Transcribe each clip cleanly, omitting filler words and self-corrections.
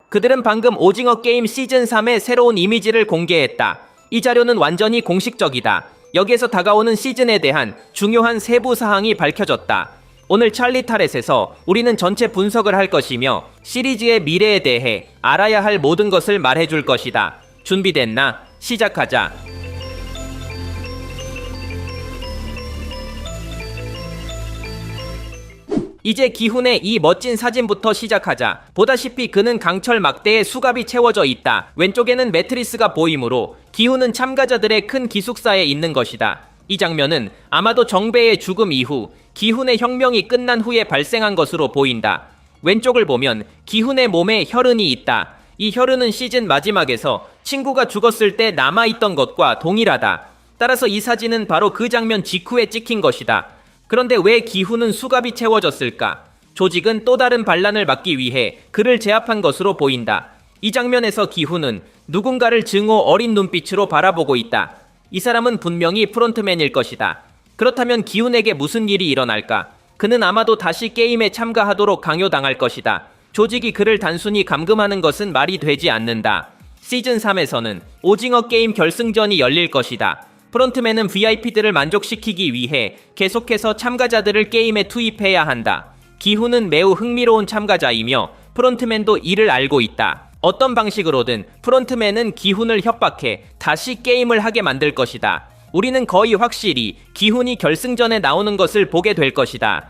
그들은 방금 오징어 게임 시즌3의 새로운 이미지를 공개했다. 이 자료는 완전히 공식적이다. 여기에서 다가오는 시즌에 대한 중요한 세부 사항이 밝혀졌다. 오늘 찰리 타렛에서 우리는 전체 분석을 할 것이며 시리즈의 미래에 대해 알아야 할 모든 것을 말해줄 것이다. 준비됐나? 시작하자. 이제 기훈의 이 멋진 사진부터 시작하자. 보다시피 그는 강철 막대에 수갑이 채워져 있다. 왼쪽에는 매트리스가 보이므로 기훈은 참가자들의 큰 기숙사에 있는 것이다. 이 장면은 아마도 정배의 죽음 이후 기훈의 혁명이 끝난 후에 발생한 것으로 보인다. 왼쪽을 보면 기훈의 몸에 혈흔이 있다. 이 혈흔은 시즌 마지막에서 친구가 죽었을 때 남아있던 것과 동일하다. 따라서 이 사진은 바로 그 장면 직후에 찍힌 것이다. 그런데 왜 기훈은 수갑이 채워졌을까? 조직은 또 다른 반란을 막기 위해 그를 제압한 것으로 보인다. 이 장면에서 기훈은 누군가를 증오 어린 눈빛으로 바라보고 있다. 이 사람은 분명히 프론트맨일 것이다. 그렇다면 기훈에게 무슨 일이 일어날까? 그는 아마도 다시 게임에 참가하도록 강요당할 것이다. 조직이 그를 단순히 감금하는 것은 말이 되지 않는다. 시즌3에서는 오징어 게임 결승전이 열릴 것이다. 프론트맨은 VIP들을 만족시키기 위해 계속해서 참가자들을 게임에 투입해야 한다. 기훈은 매우 흥미로운 참가자이며 프론트맨도 이를 알고 있다. 어떤 방식으로든 프론트맨은 기훈을 협박해 다시 게임을 하게 만들 것이다. 우리는 거의 확실히 기훈이 결승전에 나오는 것을 보게 될 것이다.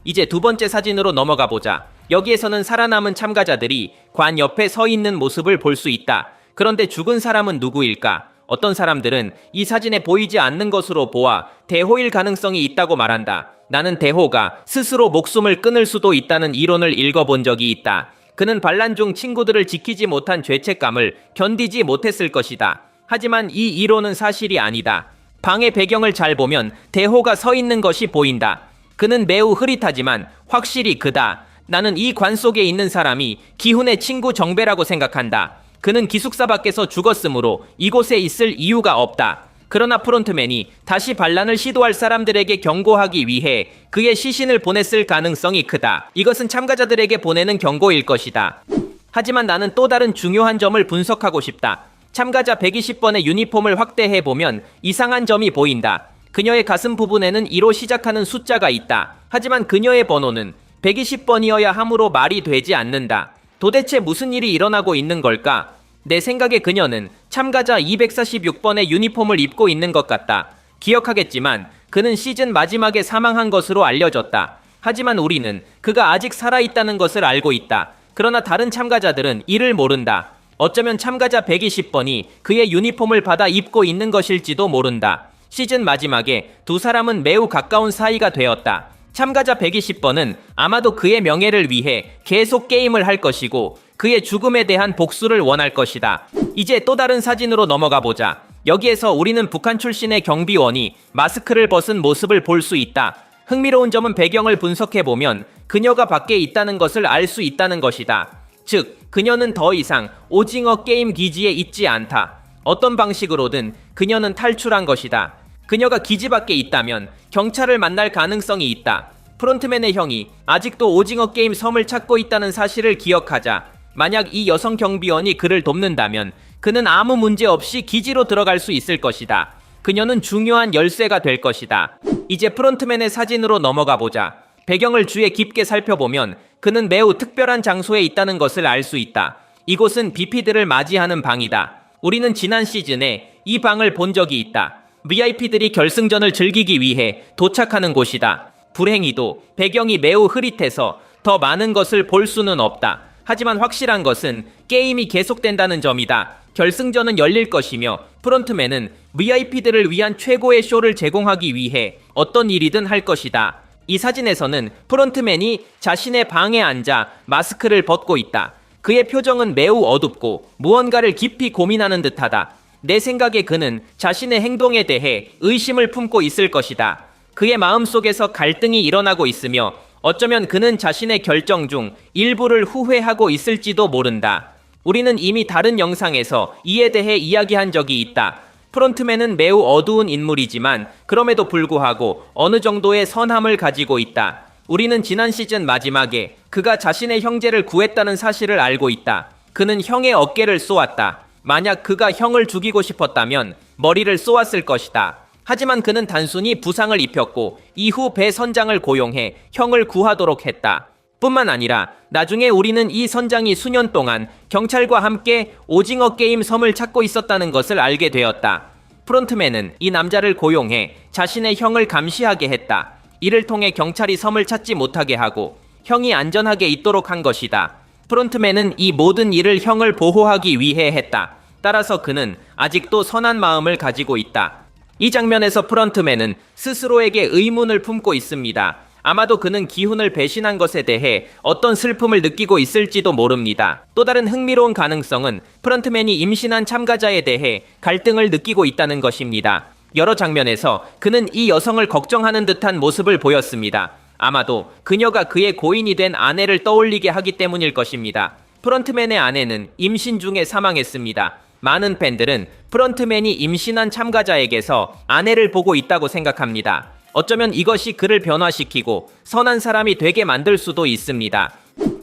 이제 두 번째 사진으로 넘어가 보자. 여기에서는 살아남은 참가자들이 관 옆에 서 있는 모습을 볼 수 있다. 그런데 죽은 사람은 누구일까? 어떤 사람들은 이 사진에 보이지 않는 것으로 보아 대호일 가능성이 있다고 말한다. 나는 대호가 스스로 목숨을 끊을 수도 있다는 이론을 읽어본 적이 있다. 그는 반란 중 친구들을 지키지 못한 죄책감을 견디지 못했을 것이다. 하지만 이 이론은 사실이 아니다. 방의 배경을 잘 보면 대호가 서 있는 것이 보인다. 그는 매우 흐릿하지만 확실히 그다. 나는 이 관 속에 있는 사람이 기훈의 친구 정배라고 생각한다. 그는 기숙사 밖에서 죽었으므로 이곳에 있을 이유가 없다. 그러나 프론트맨이 다시 반란을 시도할 사람들에게 경고하기 위해 그의 시신을 보냈을 가능성이 크다. 이것은 참가자들에게 보내는 경고일 것이다. 하지만 나는 또 다른 중요한 점을 분석하고 싶다. 참가자 120번의 유니폼을 확대해보면 이상한 점이 보인다. 그녀의 가슴 부분에는 2로 시작하는 숫자가 있다. 하지만 그녀의 번호는 120번이어야 하므로 말이 되지 않는다. 도대체 무슨 일이 일어나고 있는 걸까? 내 생각에 그녀는 참가자 246번의 유니폼을 입고 있는 것 같다. 기억하겠지만 그는 시즌 마지막에 사망한 것으로 알려졌다. 하지만 우리는 그가 아직 살아있다는 것을 알고 있다. 그러나 다른 참가자들은 이를 모른다. 어쩌면 참가자 120번이 그의 유니폼을 받아 입고 있는 것일지도 모른다. 시즌 마지막에 두 사람은 매우 가까운 사이가 되었다. 참가자 120번은 아마도 그의 명예를 위해 계속 게임을 할 것이고 그의 죽음에 대한 복수를 원할 것이다. 이제 또 다른 사진으로 넘어가 보자. 여기에서 우리는 북한 출신의 경비원이 마스크를 벗은 모습을 볼 수 있다. 흥미로운 점은 배경을 분석해보면 그녀가 밖에 있다는 것을 알 수 있다는 것이다. 즉, 그녀는 더 이상 오징어 게임 기지에 있지 않다. 어떤 방식으로든 그녀는 탈출한 것이다. 그녀가 기지 밖에 있다면 경찰을 만날 가능성이 있다. 프론트맨의 형이 아직도 오징어 게임 섬을 찾고 있다는 사실을 기억하자. 만약 이 여성 경비원이 그를 돕는다면 그는 아무 문제 없이 기지로 들어갈 수 있을 것이다. 그녀는 중요한 열쇠가 될 것이다. 이제 프론트맨의 사진으로 넘어가 보자. 배경을 주의 깊게 살펴보면 그는 매우 특별한 장소에 있다는 것을 알 수 있다. 이곳은 BP들을 맞이하는 방이다. 우리는 지난 시즌에 이 방을 본 적이 있다. VIP들이 결승전을 즐기기 위해 도착하는 곳이다. 불행히도 배경이 매우 흐릿해서 더 많은 것을 볼 수는 없다. 하지만 확실한 것은 게임이 계속된다는 점이다. 결승전은 열릴 것이며 프론트맨은 VIP들을 위한 최고의 쇼를 제공하기 위해 어떤 일이든 할 것이다. 이 사진에서는 프론트맨이 자신의 방에 앉아 마스크를 벗고 있다. 그의 표정은 매우 어둡고 무언가를 깊이 고민하는 듯하다. 내 생각에 그는 자신의 행동에 대해 의심을 품고 있을 것이다. 그의 마음속에서 갈등이 일어나고 있으며 어쩌면 그는 자신의 결정 중 일부를 후회하고 있을지도 모른다. 우리는 이미 다른 영상에서 이에 대해 이야기한 적이 있다. 프론트맨은 매우 어두운 인물이지만 그럼에도 불구하고 어느 정도의 선함을 가지고 있다. 우리는 지난 시즌 마지막에 그가 자신의 형제를 구했다는 사실을 알고 있다. 그는 형의 어깨를 쏘았다. 만약 그가 형을 죽이고 싶었다면 머리를 쏘았을 것이다. 하지만 그는 단순히 부상을 입혔고 이후 배 선장을 고용해 형을 구하도록 했다. 뿐만 아니라 나중에 우리는 이 선장이 수년 동안 경찰과 함께 오징어 게임 섬을 찾고 있었다는 것을 알게 되었다. 프론트맨은 이 남자를 고용해 자신의 형을 감시하게 했다. 이를 통해 경찰이 섬을 찾지 못하게 하고 형이 안전하게 있도록 한 것이다. 프론트맨은 이 모든 일을 형을 보호하기 위해 했다. 따라서 그는 아직도 선한 마음을 가지고 있다. 이 장면에서 프론트맨은 스스로에게 의문을 품고 있습니다. 아마도 그는 기훈을 배신한 것에 대해 어떤 슬픔을 느끼고 있을지도 모릅니다. 또 다른 흥미로운 가능성은 프론트맨이 임신한 참가자에 대해 갈등을 느끼고 있다는 것입니다. 여러 장면에서 그는 이 여성을 걱정하는 듯한 모습을 보였습니다. 아마도 그녀가 그의 고인이 된 아내를 떠올리게 하기 때문일 것입니다. 프론트맨의 아내는 임신 중에 사망했습니다. 많은 팬들은 프론트맨이 임신한 참가자에게서 아내를 보고 있다고 생각합니다. 어쩌면 이것이 그를 변화시키고 선한 사람이 되게 만들 수도 있습니다.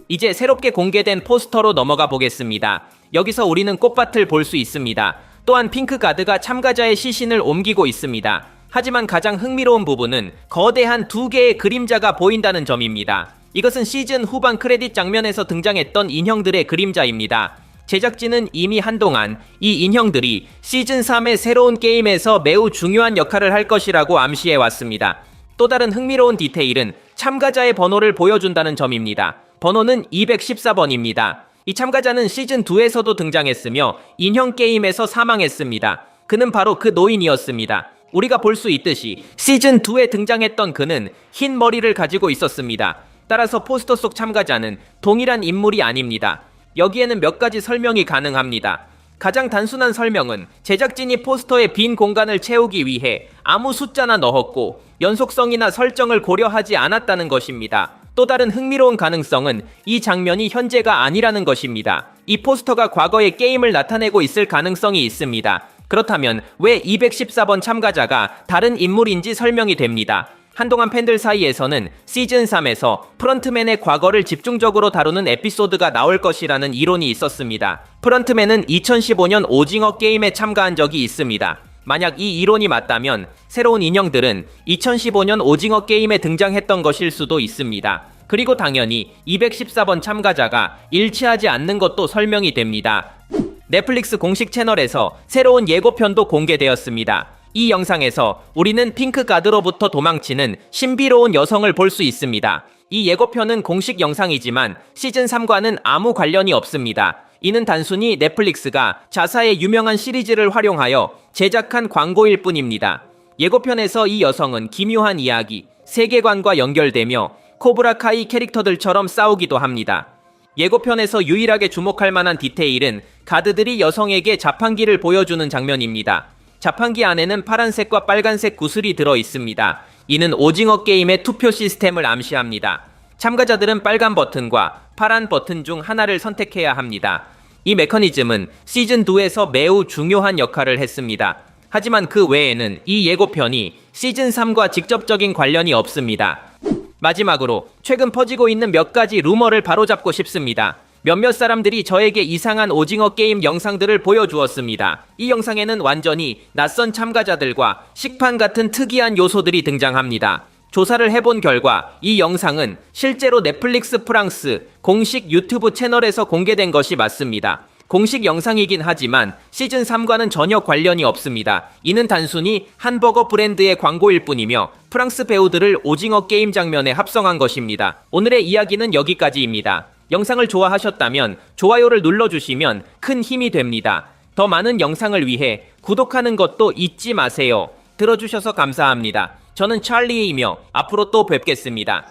이제 새롭게 공개된 포스터로 넘어가 보겠습니다. 여기서 우리는 꽃밭을 볼 수 있습니다. 또한 핑크가드가 참가자의 시신을 옮기고 있습니다. 하지만 가장 흥미로운 부분은 거대한 2개의 그림자가 보인다는 점입니다. 이것은 시즌 후반 크레딧 장면에서 등장했던 인형들의 그림자입니다. 제작진은 이미 한동안 이 인형들이 시즌3의 새로운 게임에서 매우 중요한 역할을 할 것이라고 암시해왔습니다. 또 다른 흥미로운 디테일은 참가자의 번호를 보여준다는 점입니다. 번호는 214번입니다. 이 참가자는 시즌2에서도 등장했으며 인형 게임에서 사망했습니다. 그는 바로 그 노인이었습니다. 우리가 볼 수 있듯이 시즌2에 등장했던 그는 흰 머리를 가지고 있었습니다. 따라서 포스터 속 참가자는 동일한 인물이 아닙니다. 여기에는 몇 가지 설명이 가능합니다. 가장 단순한 설명은 제작진이 포스터의 빈 공간을 채우기 위해 아무 숫자나 넣었고 연속성이나 설정을 고려하지 않았다는 것입니다. 또 다른 흥미로운 가능성은 이 장면이 현재가 아니라는 것입니다. 이 포스터가 과거의 게임을 나타내고 있을 가능성이 있습니다. 그렇다면 왜 214번 참가자가 다른 인물인지 설명이 됩니다. 한동안 팬들 사이에서는 시즌3에서 프런트맨의 과거를 집중적으로 다루는 에피소드가 나올 것이라는 이론이 있었습니다. 프런트맨은 2015년 오징어 게임에 참가한 적이 있습니다. 만약 이 이론이 맞다면 새로운 인형들은 2015년 오징어 게임에 등장했던 것일 수도 있습니다. 그리고 당연히 214번 참가자가 일치하지 않는 것도 설명이 됩니다. 넷플릭스 공식 채널에서 새로운 예고편도 공개되었습니다. 이 영상에서 우리는 핑크가드로부터 도망치는 신비로운 여성을 볼 수 있습니다. 이 예고편은 공식 영상이지만 시즌3과는 아무 관련이 없습니다. 이는 단순히 넷플릭스가 자사의 유명한 시리즈를 활용하여 제작한 광고일 뿐입니다. 예고편에서 이 여성은 기묘한 이야기, 세계관과 연결되며 코브라카이 캐릭터들처럼 싸우기도 합니다. 예고편에서 유일하게 주목할 만한 디테일은 가드들이 여성에게 자판기를 보여주는 장면입니다. 자판기 안에는 파란색과 빨간색 구슬이 들어 있습니다. 이는 오징어 게임의 투표 시스템을 암시합니다. 참가자들은 빨간 버튼과 파란 버튼 중 하나를 선택해야 합니다. 이 메커니즘은 시즌2에서 매우 중요한 역할을 했습니다. 하지만 그 외에는 이 예고편이 시즌3과 직접적인 관련이 없습니다. 마지막으로 최근 퍼지고 있는 몇 가지 루머를 바로잡고 싶습니다. 몇몇 사람들이 저에게 이상한 오징어 게임 영상들을 보여주었습니다. 이 영상에는 완전히 낯선 참가자들과 식판 같은 특이한 요소들이 등장합니다. 조사를 해본 결과 이 영상은 실제로 넷플릭스 프랑스 공식 유튜브 채널에서 공개된 것이 맞습니다. 공식 영상이긴 하지만 시즌3과는 전혀 관련이 없습니다. 이는 단순히 ham버거 브랜드의 광고일 뿐이며 프랑스 배우들을 오징어 게임 장면에 합성한 것입니다. 오늘의 이야기는 여기까지입니다. 영상을 좋아하셨다면 좋아요를 눌러주시면 큰 힘이 됩니다. 더 많은 영상을 위해 구독하는 것도 잊지 마세요. 들어주셔서 감사합니다. 저는 찰리이며 앞으로 또 뵙겠습니다.